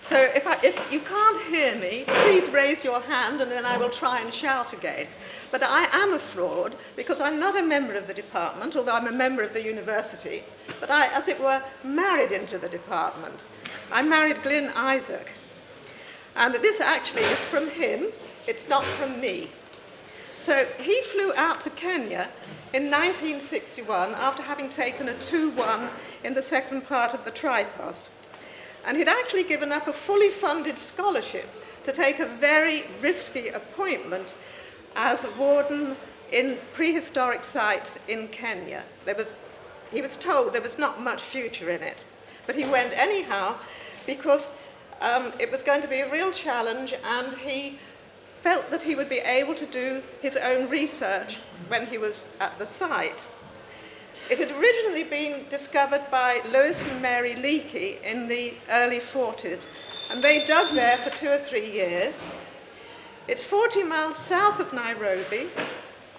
So if you can't hear me, please raise your hand and then I will try and shout again. But I am a fraud because I'm not a member of the department, although I'm a member of the university, but I, as it were, married into the department. I married Glyn Isaac. And this actually is from him, it's not from me. So he flew out to Kenya in 1961 after having taken a 2-1 in the second part of the Tripos. And he'd actually given up a fully funded scholarship to take a very risky appointment as a warden in prehistoric sites in Kenya. He was told there was not much future in it, but he went anyhow because it was going to be a real challenge, and he felt that he would be able to do his own research when he was at the site. It had originally been discovered by Lewis and Mary Leakey in the early 40s, and they dug there for 2 or 3 years. It's 40 miles south of Nairobi,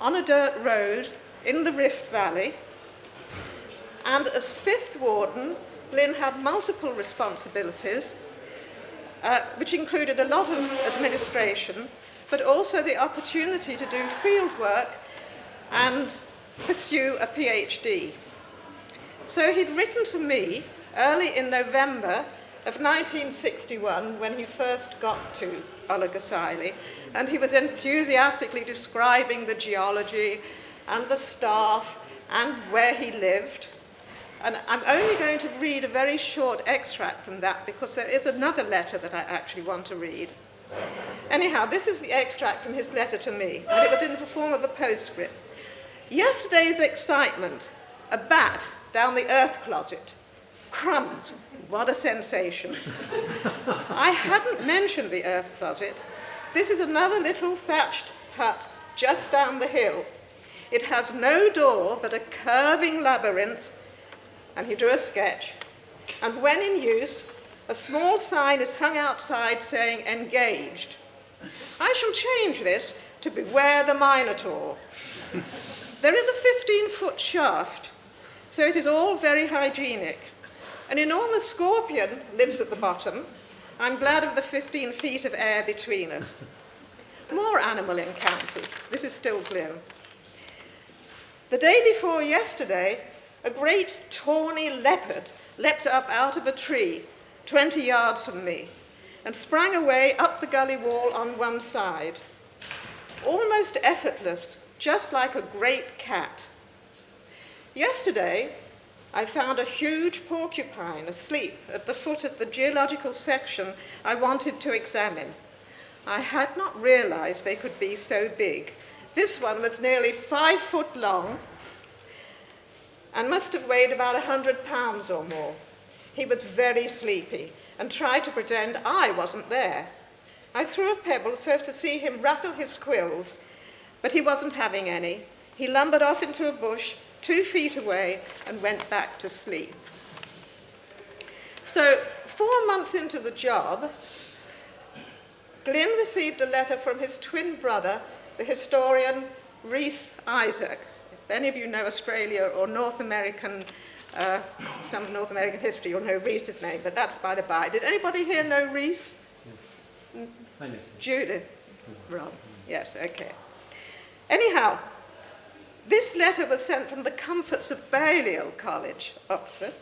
on a dirt road in the Rift Valley, and as fifth warden, Glyn had multiple responsibilities, which included a lot of administration, but also the opportunity to do field work and pursue a PhD. So he'd written to me early in November of 1961 when he first got to Olugosaile, and he was enthusiastically describing the geology and the staff and where he lived. And I'm only going to read a very short extract from that because there is another letter that I actually want to read. Anyhow, this is the extract from his letter to me, and it was in the form of a postscript. Yesterday's excitement, a bat down the earth closet. Crumbs, what a sensation. I hadn't mentioned the earth closet. This is another little thatched hut just down the hill. It has no door but a curving labyrinth, and he drew a sketch. And when in use, a small sign is hung outside saying engaged. I shall change this to beware the Minotaur. There is a 15-foot shaft, so it is all very hygienic. An enormous scorpion lives at the bottom. I'm glad of the 15 feet of air between us. More animal encounters. This is still Glyn. The day before yesterday, a great tawny leopard leapt up out of a tree 20 yards from me and sprang away up the gully wall on one side. Almost effortless, just like a great cat. Yesterday, I found a huge porcupine asleep at the foot of the geological section I wanted to examine. I had not realized they could be so big. This one was nearly 5 foot long and must have weighed about 100 pounds or more. He was very sleepy and tried to pretend I wasn't there. I threw a pebble so as to see him rattle his quills, but he wasn't having any. He lumbered off into a bush 2 feet away and went back to sleep. So 4 months into the job, Glyn received a letter from his twin brother, the historian Rhys Isaac. If any of you know Australia or North American, some North American history, you'll know Rhys's name, but that's by the by. Did anybody here know Rhys? Yes. Judith? Rob? Yes, okay. Anyhow, this letter was sent from the comforts of Balliol College, Oxford,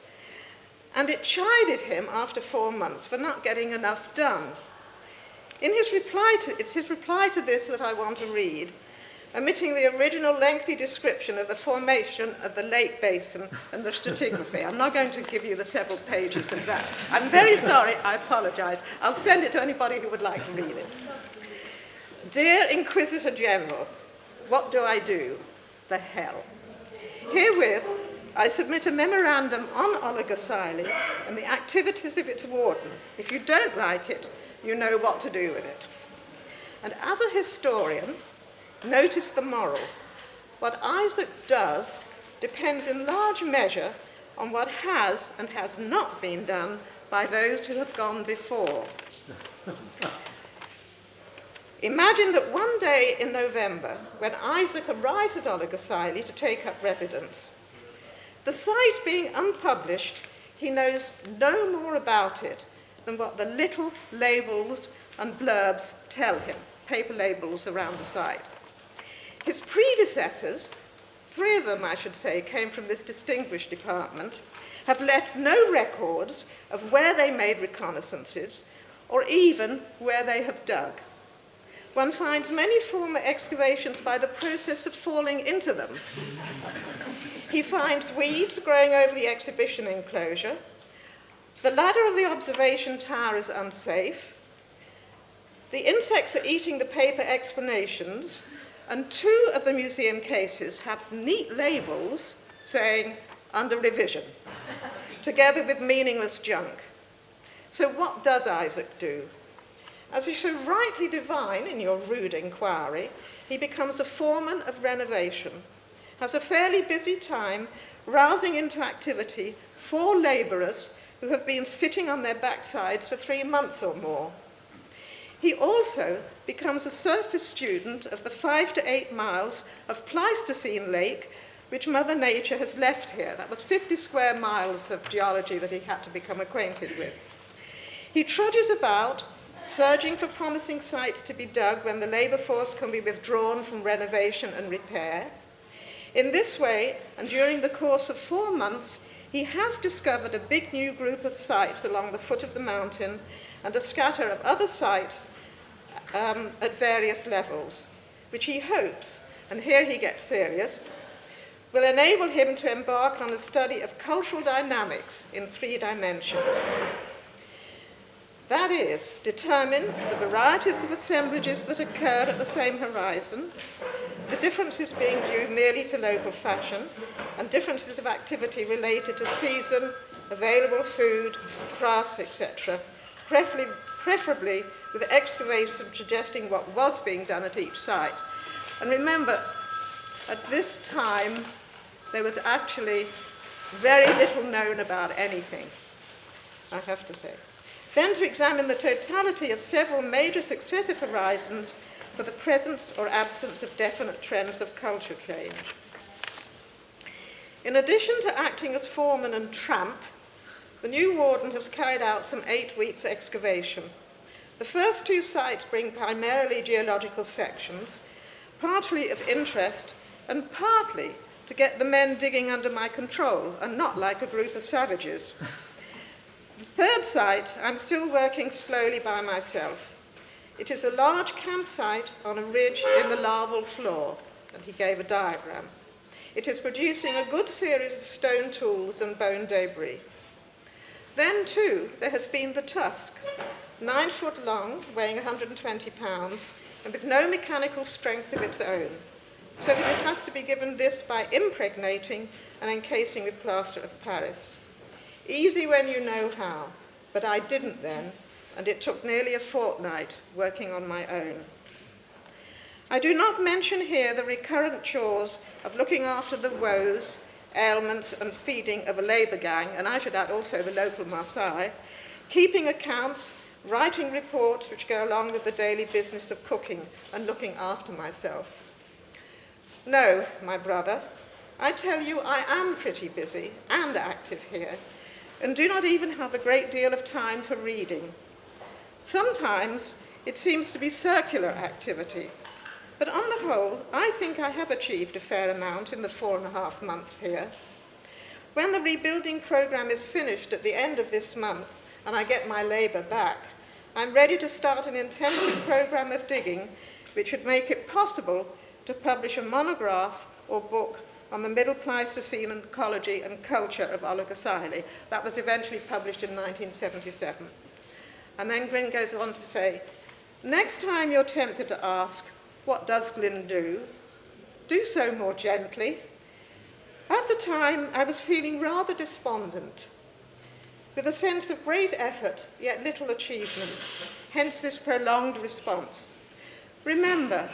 and it chided him after 4 months for not getting enough done. It's his reply to this that I want to read, omitting the original lengthy description of the formation of the lake basin and the stratigraphy. I'm not going to give you the several pages of that. I'm very sorry, I apologize. I'll send it to anybody who would like to read it. Dear Inquisitor General, what do I do? The hell. Herewith, I submit a memorandum on Olugosaile and the activities of its warden. If you don't like it, you know what to do with it. And as a historian, notice the moral. What Isaac does depends in large measure on what has and has not been done by those who have gone before. Imagine that one day in November, when Isaac arrives at Olugosaile to take up residence, the site being unpublished, he knows no more about it than what the little labels and blurbs tell him, paper labels around the site. His predecessors, 3 of them I should say, came from this distinguished department, have left no records of where they made reconnaissances or even where they have dug. One finds many former excavations by the process of falling into them. He finds weeds growing over the exhibition enclosure. The ladder of the observation tower is unsafe. The insects are eating the paper explanations, and 2 of the museum cases have neat labels saying, under revision, together with meaningless junk. So what does Isaac do? As you so rightly divine in your rude inquiry, he becomes a foreman of renovation, has a fairly busy time rousing into activity 4 labourers who have been sitting on their backsides for 3 months or more. He also becomes a surface student of the 5 to 8 miles of Pleistocene Lake which Mother Nature has left here. That was 50 square miles of geology that he had to become acquainted with. He trudges about, searching for promising sites to be dug when the labour force can be withdrawn from renovation and repair. In this way, and during the course of 4 months, he has discovered a big new group of sites along the foot of the mountain and a scatter of other sites at various levels, which he hopes, and here he gets serious, will enable him to embark on a study of cultural dynamics in 3 dimensions. That is, determine the varieties of assemblages that occur at the same horizon, the differences being due merely to local fashion, and differences of activity related to season, available food, crafts, etc., preferably with excavation suggesting what was being done at each site. And remember, at this time, there was actually very little known about anything, I have to say. Then to examine the totality of several major successive horizons for the presence or absence of definite trends of culture change. In addition to acting as foreman and tramp, the new warden has carried out some 8 weeks excavation. The first 2 sites bring primarily geological sections, partly of interest and partly to get the men digging under my control and not like a group of savages. The 3rd site, I'm still working slowly by myself. It is a large campsite on a ridge in the larval floor, and he gave a diagram. It is producing a good series of stone tools and bone debris. Then, too, there has been the tusk, 9 foot long, weighing 120 pounds, and with no mechanical strength of its own, so that it has to be given this by impregnating and encasing with plaster of Paris. Easy when you know how, but I didn't then, and it took nearly a fortnight working on my own. I do not mention here the recurrent chores of looking after the woes, ailments, and feeding of a labour gang, and I should add also the local Maasai, keeping accounts, writing reports which go along with the daily business of cooking and looking after myself. No, my brother, I tell you I am pretty busy and active here, and do not even have a great deal of time for reading. Sometimes it seems to be circular activity, but on the whole, I think I have achieved a fair amount in the 4.5 months here. When the rebuilding program is finished at the end of this month, and I get my labour back, I'm ready to start an intensive program of digging, which would make it possible to publish a monograph or book on the Middle Pleistocene ecology and culture of Olorgesailie. That was eventually published in 1977. And then Glyn goes on to say, next time you're tempted to ask, what does Glyn do? Do so more gently. At the time, I was feeling rather despondent, with a sense of great effort, yet little achievement, hence this prolonged response. Remember,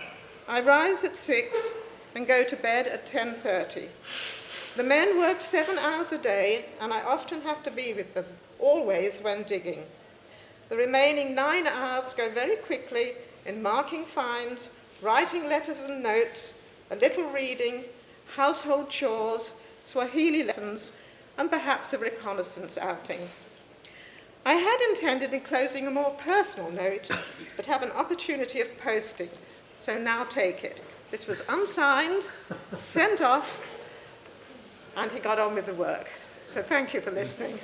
I rise at 6 and go to bed at 10:30. The men work 7 hours a day, and I often have to be with them, always when digging. The remaining 9 hours go very quickly in marking finds, writing letters and notes, a little reading, household chores, Swahili lessons, and perhaps a reconnaissance outing. I had intended enclosing a more personal note, but have an opportunity of posting, so now take it. This was unsigned, sent off, and he got on with the work. So thank you for listening.